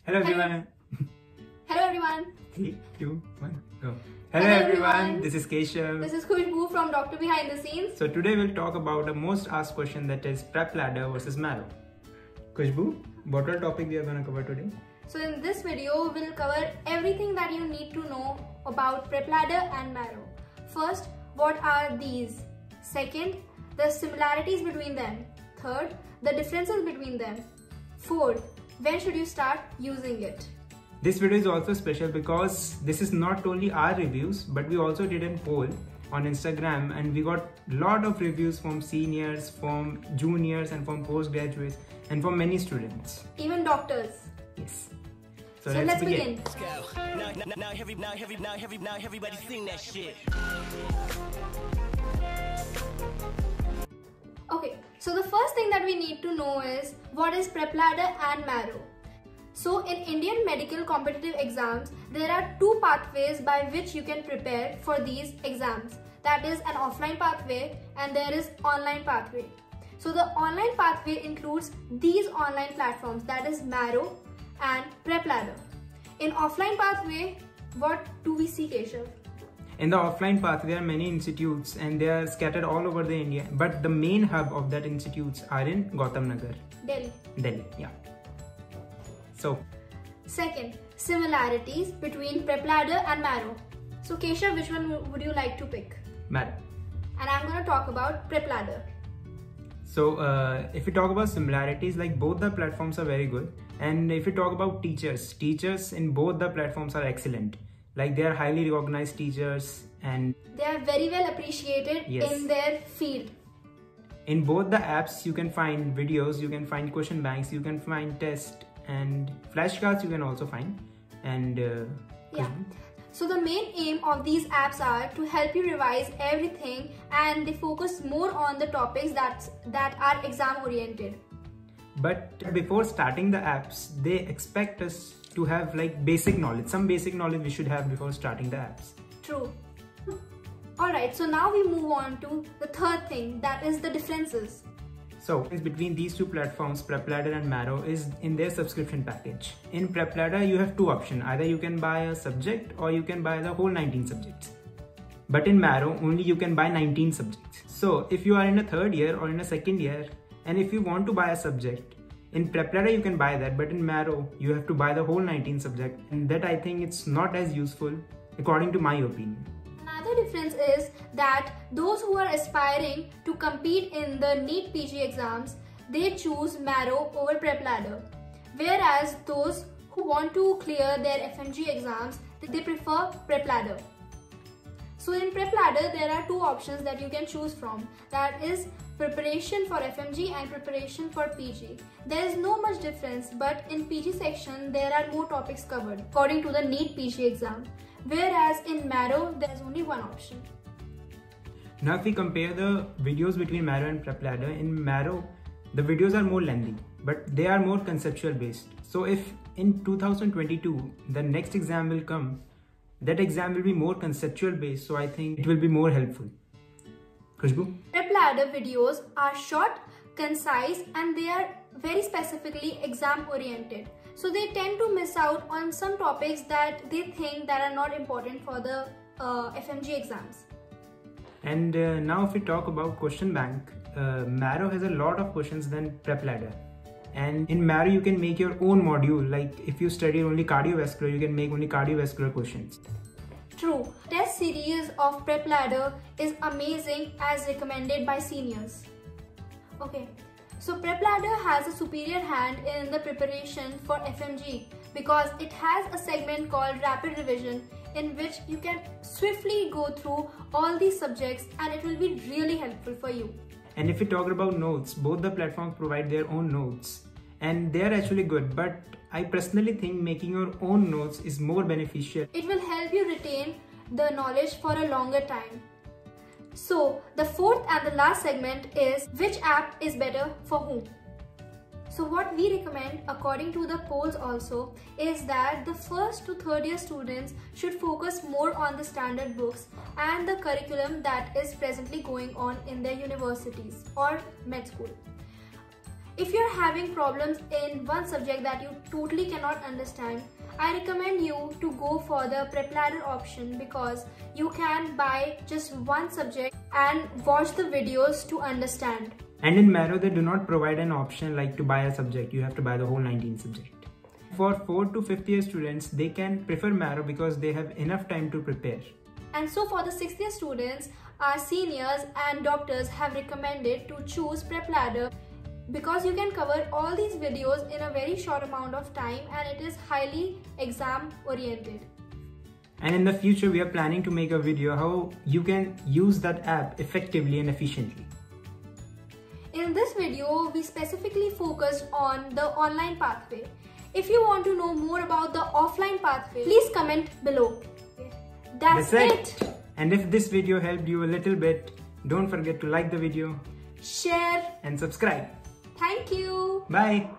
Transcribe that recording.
Hello everyone. Hello everyone. 3, 2, 1, go. Hello everyone. This is Keshav. This is Khushbu from Doctor Behind the Scenes. So today we'll talk about the most asked question, that is Prep Ladder versus Marrow. Khushbu, what are the topic we are going to cover today? So in this video, we'll cover everything that you need to know about Prep Ladder and Marrow. First, what are these? Second, the similarities between them. Third, the differences between them. Fourth, when should you start using it? This video is also special because this is not only our reviews, but we also did a poll on Instagram and we got a lot of reviews from seniors, from juniors and from postgraduates and from many students. Even doctors. Yes. So let's begin. Let's go. Now everybody sing that shit. Okay, so the first thing that we need to know is what is Prep Ladder and Marrow. So in Indian medical competitive exams, there are two pathways by which you can prepare for these exams. That is an offline pathway and there is online pathway. So the online pathway includes these online platforms, that is Marrow and Prep Ladder. In offline pathway, what do we see, Keshav? In the offline path, there are many institutes and they are scattered all over the India. But the main hub of that institutes are in Gautam Nagar. Delhi, yeah. So, second, similarities between Prep Ladder and Marrow. So Keshav, which one would you like to pick? Marrow. And I'm going to talk about Prep Ladder. So if we talk about similarities, like both the platforms are very good. And if we talk about teachers in both the platforms are excellent. Like they are highly recognized teachers and they are very well appreciated in their field. In both the apps, you can find videos, you can find question banks, you can find tests and flashcards you can also find. And so the main aim of these apps are to help you revise everything, and they focus more on the topics that are exam oriented. But before starting the apps, they expect us to have like basic knowledge. Some basic knowledge we should have before starting the apps. True. Alright, so now we move on to the third thing, that is the differences. So between these two platforms, Prep Ladder and Marrow, is in their subscription package. In Prep Ladder, you have two options. Either you can buy a subject or you can buy the whole 19 subjects. But in Marrow, only you can buy 19 subjects. So if you are in a third year or in a second year, and if you want to buy a subject, in Prep Ladder you can buy that, but in Marrow you have to buy the whole 19 subject, and that I think it's not as useful according to my opinion. Another difference is that those who are aspiring to compete in the NEET PG exams, they choose Marrow over Prep Ladder, whereas those who want to clear their FMG exams, they prefer Prep Ladder. So in Prep Ladder, there are two options that you can choose from. That is preparation for FMG and preparation for PG. There is no much difference, but in PG section, there are more topics covered according to the NEET PG exam. Whereas in Marrow, there is only one option. Now if we compare the videos between Marrow and Prep Ladder, in Marrow, the videos are more lengthy, but they are more conceptual based. So if in 2022, the next exam will come, that exam will be more conceptual based, so I think it will be more helpful. Khushbu? Prep Ladder videos are short, concise, and they are very specifically exam oriented. So they tend to miss out on some topics that they think that are not important for the FMG exams. And now if we talk about question bank, Marrow has a lot of questions than Prep Ladder. And in Marrow you can make your own module, like if you study only cardiovascular, you can make only cardiovascular questions. True. Test series of Prep Ladder is amazing as recommended by seniors. Okay, so Prep Ladder has a superior hand in the preparation for FMG because it has a segment called Rapid Revision in which you can swiftly go through all these subjects and it will be really helpful for you. And if we talk about notes, both the platforms provide their own notes and they are actually good, but I personally think making your own notes is more beneficial. It will help you retain the knowledge for a longer time. So the fourth and the last segment is which app is better for whom. So what we recommend according to the polls also is that the first to third year students should focus more on the standard books and the curriculum that is presently going on in their universities or med school. If you're having problems in one subject that you totally cannot understand, I recommend you to go for the PrepLadder option because you can buy just one subject and watch the videos to understand. And in Marrow, they do not provide an option like to buy a subject. You have to buy the whole 19 subject. For 4th to 5th year students, they can prefer Marrow because they have enough time to prepare. And so for the 6th year students, our seniors and doctors have recommended to choose PrepLadder because you can cover all these videos in a very short amount of time and it is highly exam oriented. And in the future, we are planning to make a video how you can use that app effectively and efficiently. In this video, we specifically focused on the online pathway. If you want to know more about the offline pathway, please comment below. That's it. And if this video helped you a little bit, don't forget to like the video, share and subscribe. Thank you. Bye.